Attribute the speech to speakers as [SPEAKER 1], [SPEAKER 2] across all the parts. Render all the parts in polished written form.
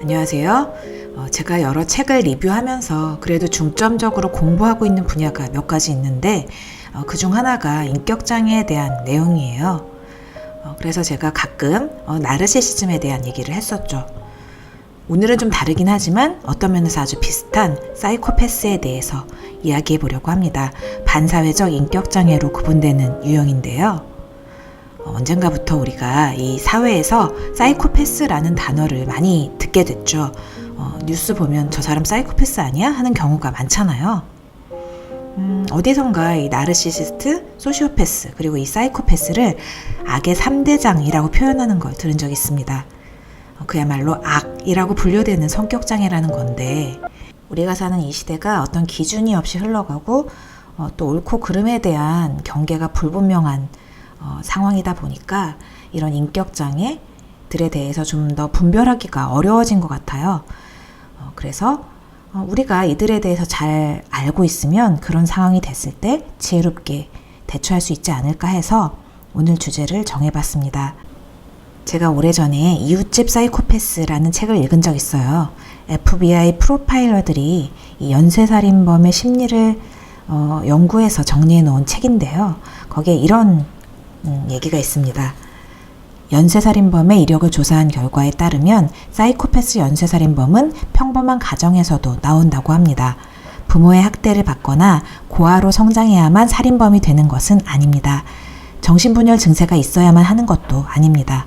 [SPEAKER 1] 안녕하세요. 제가 여러 책을 리뷰하면서 그래도 중점적으로 공부하고 있는 분야가 몇 가지 있는데 그중 하나가 인격장애에 대한 내용이에요. 그래서 제가 가끔 나르시시즘에 대한 얘기를 했었죠. 오늘은 좀 다르긴 하지만 어떤 면에서 아주 비슷한 사이코패스에 대해서 이야기해 보려고 합니다. 반사회적 인격장애로 구분되는 유형인데요. 언젠가부터 우리가 이 사회에서 사이코패스라는 단어를 많이 듣게 됐죠. 뉴스 보면 저 사람 사이코패스 아니야? 하는 경우가 많잖아요. 어디선가 이 나르시시스트, 소시오패스, 그리고 이 사이코패스를 악의 3대장이라고 표현하는 걸 들은 적이 있습니다. 그야말로 악이라고 분류되는 성격장애라는 건데, 우리가 사는 이 시대가 어떤 기준이 없이 흘러가고 또 옳고 그름에 대한 경계가 불분명한 상황이다 보니까 이런 인격장애들에 대해서 좀 더 분별하기가 어려워진 것 같아요. 그래서 우리가 이들에 대해서 잘 알고 있으면 그런 상황이 됐을 때 지혜롭게 대처할 수 있지 않을까 해서 오늘 주제를 정해봤습니다. 제가 오래전에 이웃집 사이코패스라는 책을 읽은 적 있어요. FBI 프로파일러들이 이 연쇄살인범의 심리를 연구해서 정리해 놓은 책인데요. 거기에 이런 얘기가 있습니다. 연쇄살인범의 이력을 조사한 결과에 따르면 사이코패스 연쇄살인범은 평범한 가정에서도 나온다고 합니다. 부모의 학대를 받거나 고아로 성장해야만 살인범이 되는 것은 아닙니다. 정신분열 증세가 있어야만 하는 것도 아닙니다.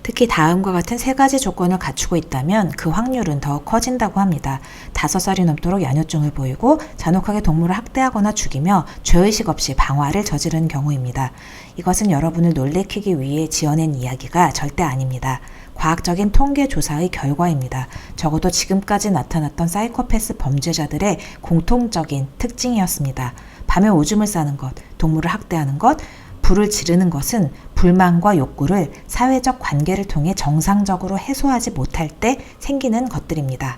[SPEAKER 1] 특히 다음과 같은 3가지 조건을 갖추고 있다면 그 확률은 더 커진다고 합니다. 5살이 넘도록 야뇨증을 보이고 잔혹하게 동물을 학대하거나 죽이며 죄의식 없이 방화를 저지르는 경우입니다. 이것은 여러분을 놀래키기 위해 지어낸 이야기가 절대 아닙니다. 과학적인 통계 조사의 결과입니다. 적어도 지금까지 나타났던 사이코패스 범죄자들의 공통적인 특징이었습니다. 밤에 오줌을 싸는 것, 동물을 학대하는 것, 불을 지르는 것은 불만과 욕구를 사회적 관계를 통해 정상적으로 해소하지 못할 때 생기는 것들입니다.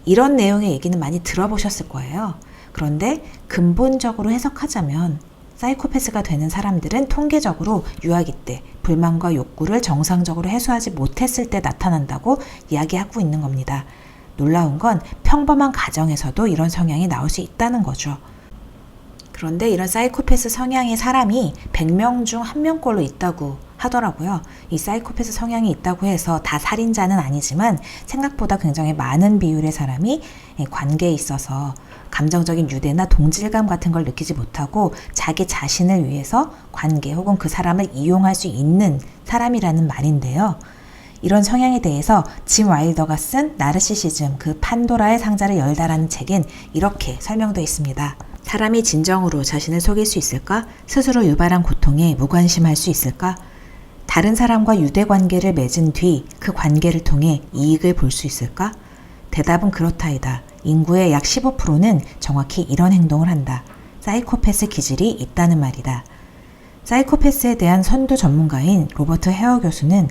[SPEAKER 1] 이런 내용의 얘기는 많이 들어보셨을 거예요. 그런데 근본적으로 해석하자면 사이코패스가 되는 사람들은 통계적으로 유아기 때 불만과 욕구를 정상적으로 해소하지 못했을 때 나타난다고 이야기하고 있는 겁니다. 놀라운 건 평범한 가정에서도 이런 성향이 나올 수 있다는 거죠. 그런데 이런 사이코패스 성향의 사람이 100명 중 1명꼴로 있다고 하더라고요. 이 사이코패스 성향이 있다고 해서 다 살인자는 아니지만 생각보다 굉장히 많은 비율의 사람이 관계에 있어서 감정적인 유대나 동질감 같은 걸 느끼지 못하고 자기 자신을 위해서 관계 혹은 그 사람을 이용할 수 있는 사람이라는 말인데요. 이런 성향에 대해서 짐 와일더가 쓴 나르시시즘, 그 판도라의 상자를 열다라는 책엔 이렇게 설명되어 있습니다. 사람이 진정으로 자신을 속일 수 있을까? 스스로 유발한 고통에 무관심할 수 있을까? 다른 사람과 유대관계를 맺은 뒤 그 관계를 통해 이익을 볼 수 있을까? 대답은 그렇다이다. 인구의 약 15%는 정확히 이런 행동을 한다. 사이코패스 기질이 있다는 말이다. 사이코패스에 대한 선두 전문가인 로버트 헤어 교수는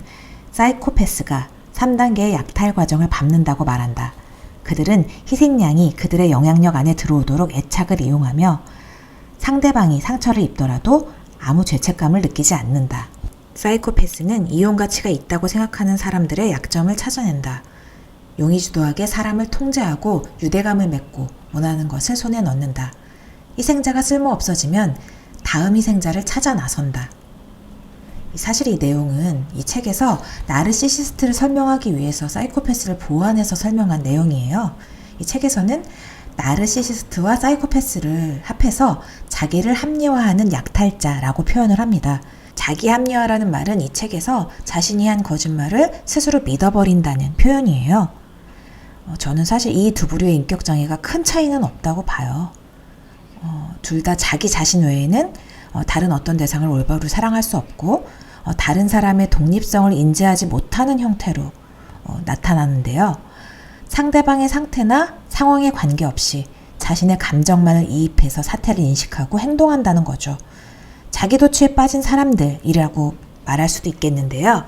[SPEAKER 1] 사이코패스가 3단계의 약탈 과정을 밟는다고 말한다. 그들은 희생양이 그들의 영향력 안에 들어오도록 애착을 이용하며 상대방이 상처를 입더라도 아무 죄책감을 느끼지 않는다. 사이코패스는 이용 가치가 있다고 생각하는 사람들의 약점을 찾아낸다. 용의주도하게 사람을 통제하고 유대감을 맺고 원하는 것을 손에 넣는다. 희생자가 쓸모없어지면 다음 희생자를 찾아 나선다. 사실 이 내용은 이 책에서 나르시시스트를 설명하기 위해서 사이코패스를 보완해서 설명한 내용이에요. 이 책에서는 나르시시스트와 사이코패스를 합해서 자기를 합리화하는 약탈자라고 표현을 합니다. 자기 합리화라는 말은 이 책에서 자신이 한 거짓말을 스스로 믿어버린다는 표현이에요. 저는 사실 이 두 부류의 인격장애가 큰 차이는 없다고 봐요. 둘 다 자기 자신 외에는 다른 어떤 대상을 올바로 사랑할 수 없고 다른 사람의 독립성을 인지하지 못하는 형태로 나타나는데요. 상대방의 상태나 상황에 관계없이 자신의 감정만을 이입해서 사태를 인식하고 행동한다는 거죠. 자기도취에 빠진 사람들이라고 말할 수도 있겠는데요.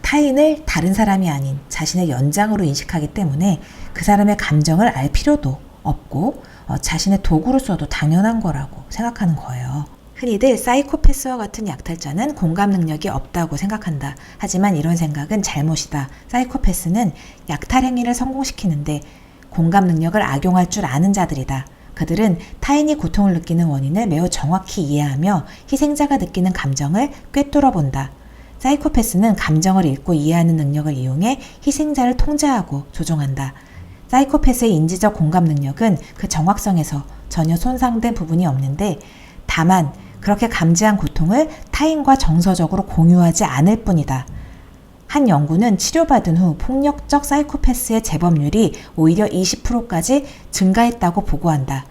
[SPEAKER 1] 타인을 다른 사람이 아닌 자신의 연장으로 인식하기 때문에 그 사람의 감정을 알 필요도 없고 자신의 도구로서도 당연한 거라고 생각하는 거예요. 흔히들 사이코패스와 같은 약탈자는 공감 능력이 없다고 생각한다. 하지만 이런 생각은 잘못이다. 사이코패스는 약탈 행위를 성공시키는데 공감 능력을 악용할 줄 아는 자들이다. 그들은 타인이 고통을 느끼는 원인을 매우 정확히 이해하며 희생자가 느끼는 감정을 꿰뚫어 본다. 사이코패스는 감정을 읽고 이해하는 능력을 이용해 희생자를 통제하고 조종한다. 사이코패스의 인지적 공감 능력은 그 정확성에서 전혀 손상된 부분이 없는데 다만 그렇게 감지한 고통을 타인과 정서적으로 공유하지 않을 뿐이다. 한 연구는 치료받은 후 폭력적 사이코패스의 재범률이 오히려 20%까지 증가했다고 보고한다.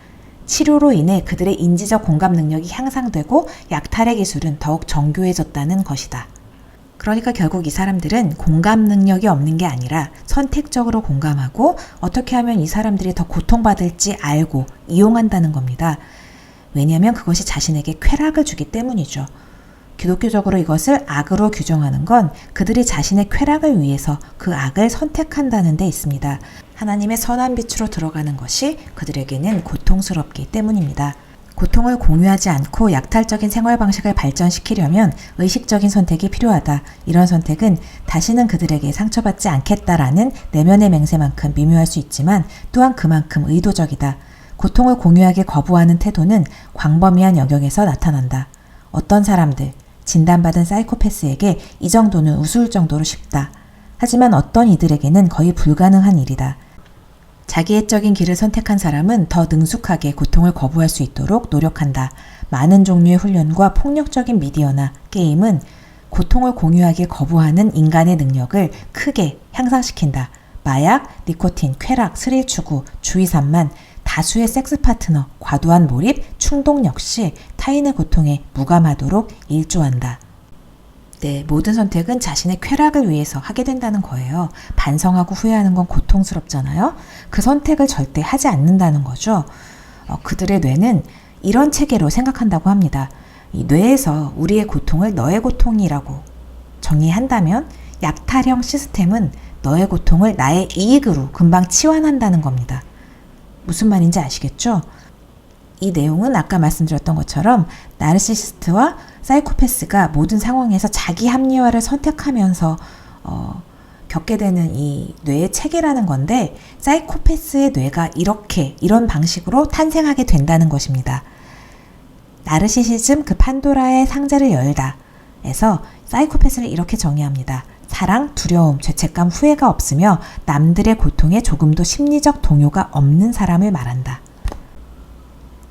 [SPEAKER 1] 치료로 인해 그들의 인지적 공감 능력이 향상되고 약탈의 기술은 더욱 정교해졌다는 것이다. 그러니까 결국 이 사람들은 공감 능력이 없는 게 아니라 선택적으로 공감하고 어떻게 하면 이 사람들이 더 고통받을지 알고 이용한다는 겁니다. 왜냐하면 그것이 자신에게 쾌락을 주기 때문이죠. 기독교적으로 이것을 악으로 규정하는 건 그들이 자신의 쾌락을 위해서 그 악을 선택한다는 데 있습니다. 하나님의 선한 빛으로 들어가는 것이 그들에게는 고통스럽기 때문입니다. 고통을 공유하지 않고 약탈적인 생활 방식을 발전시키려면 의식적인 선택이 필요하다. 이런 선택은 다시는 그들에게 상처받지 않겠다라는 내면의 맹세만큼 미묘할 수 있지만 또한 그만큼 의도적이다. 고통을 공유하기 거부하는 태도는 광범위한 영역에서 나타난다. 어떤 사람들, 진단받은 사이코패스에게 이 정도는 우스울 정도로 쉽다. 하지만 어떤 이들에게는 거의 불가능한 일이다. 자기애적인 길을 선택한 사람은 더 능숙하게 고통을 거부할 수 있도록 노력한다. 많은 종류의 훈련과 폭력적인 미디어나 게임은 고통을 공유하길 거부하는 인간의 능력을 크게 향상시킨다. 마약, 니코틴, 쾌락, 스릴 추구, 주의 산만, 다수의 섹스 파트너, 과도한 몰입, 충동 역시 타인의 고통에 무감하도록 일조한다. 네, 모든 선택은 자신의 쾌락을 위해서 하게 된다는 거예요. 반성하고 후회하는 건 고통스럽잖아요. 그 선택을 절대 하지 않는다는 거죠. 그들의 뇌는 이런 체계로 생각한다고 합니다. 이 뇌에서 우리의 고통을 너의 고통이라고 정의한다면 약탈형 시스템은 너의 고통을 나의 이익으로 금방 치환한다는 겁니다. 무슨 말인지 아시겠죠? 이 내용은 아까 말씀드렸던 것처럼 나르시시스트와 사이코패스가 모든 상황에서 자기 합리화를 선택하면서 겪게 되는 이 뇌의 체계라는 건데 사이코패스의 뇌가 이런 방식으로 탄생하게 된다는 것입니다. 나르시시즘 그 판도라의 상자를 열다 에서 사이코패스를 이렇게 정의합니다. 사랑, 두려움, 죄책감, 후회가 없으며 남들의 고통에 조금도 심리적 동요가 없는 사람을 말한다.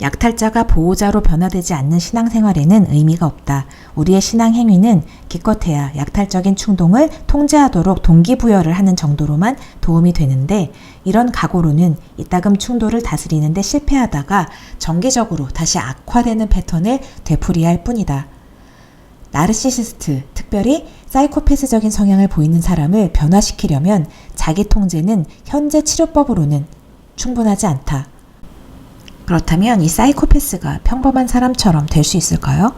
[SPEAKER 1] 약탈자가 보호자로 변화되지 않는 신앙생활에는 의미가 없다. 우리의 신앙 행위는 기껏해야 약탈적인 충동을 통제하도록 동기부여를 하는 정도로만 도움이 되는데 이런 각오로는 이따금 충돌을 다스리는 데 실패하다가 정기적으로 다시 악화되는 패턴을 되풀이할 뿐이다. 나르시시스트, 특별히 사이코패스적인 성향을 보이는 사람을 변화시키려면 자기 통제는 현재 치료법으로는 충분하지 않다. 그렇다면 이 사이코패스가 평범한 사람처럼 될 수 있을까요?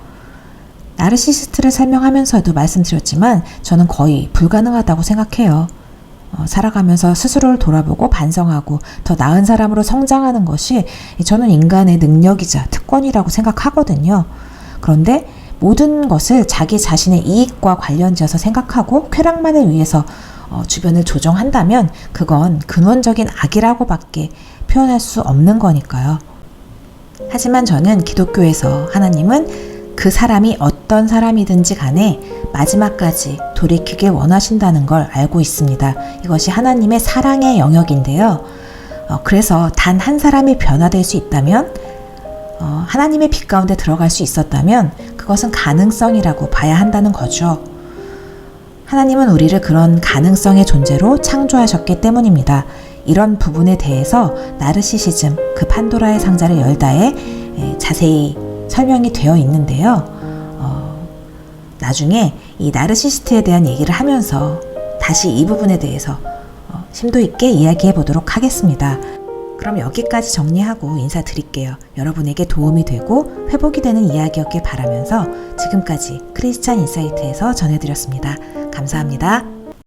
[SPEAKER 1] 나르시시스트를 설명하면서도 말씀드렸지만 저는 거의 불가능하다고 생각해요. 살아가면서 스스로를 돌아보고 반성하고 더 나은 사람으로 성장하는 것이 저는 인간의 능력이자 특권이라고 생각하거든요. 그런데 모든 것을 자기 자신의 이익과 관련지어서 생각하고 쾌락만을 위해서 주변을 조정한다면 그건 근원적인 악이라고밖에 표현할 수 없는 거니까요. 하지만 저는 기독교에서 하나님은 그 사람이 어떤 사람이든지 간에 마지막까지 돌이키길 원하신다는 걸 알고 있습니다. 이것이 하나님의 사랑의 영역인데요. 그래서 단 한 사람이 변화될 수 있다면 하나님의 빛 가운데 들어갈 수 있었다면 그것은 가능성이라고 봐야 한다는 거죠. 하나님은 우리를 그런 가능성의 존재로 창조하셨기 때문입니다. 이런 부분에 대해서 나르시시즘, 그 판도라의 상자를 열다에 자세히 설명이 되어 있는데요. 나중에 이 나르시시스트에 대한 얘기를 하면서 다시 이 부분에 대해서 심도 있게 이야기해 보도록 하겠습니다. 그럼 여기까지 정리하고 인사드릴게요. 여러분에게 도움이 되고 회복이 되는 이야기였길 바라면서 지금까지 크리스찬 인사이트에서 전해드렸습니다. 감사합니다.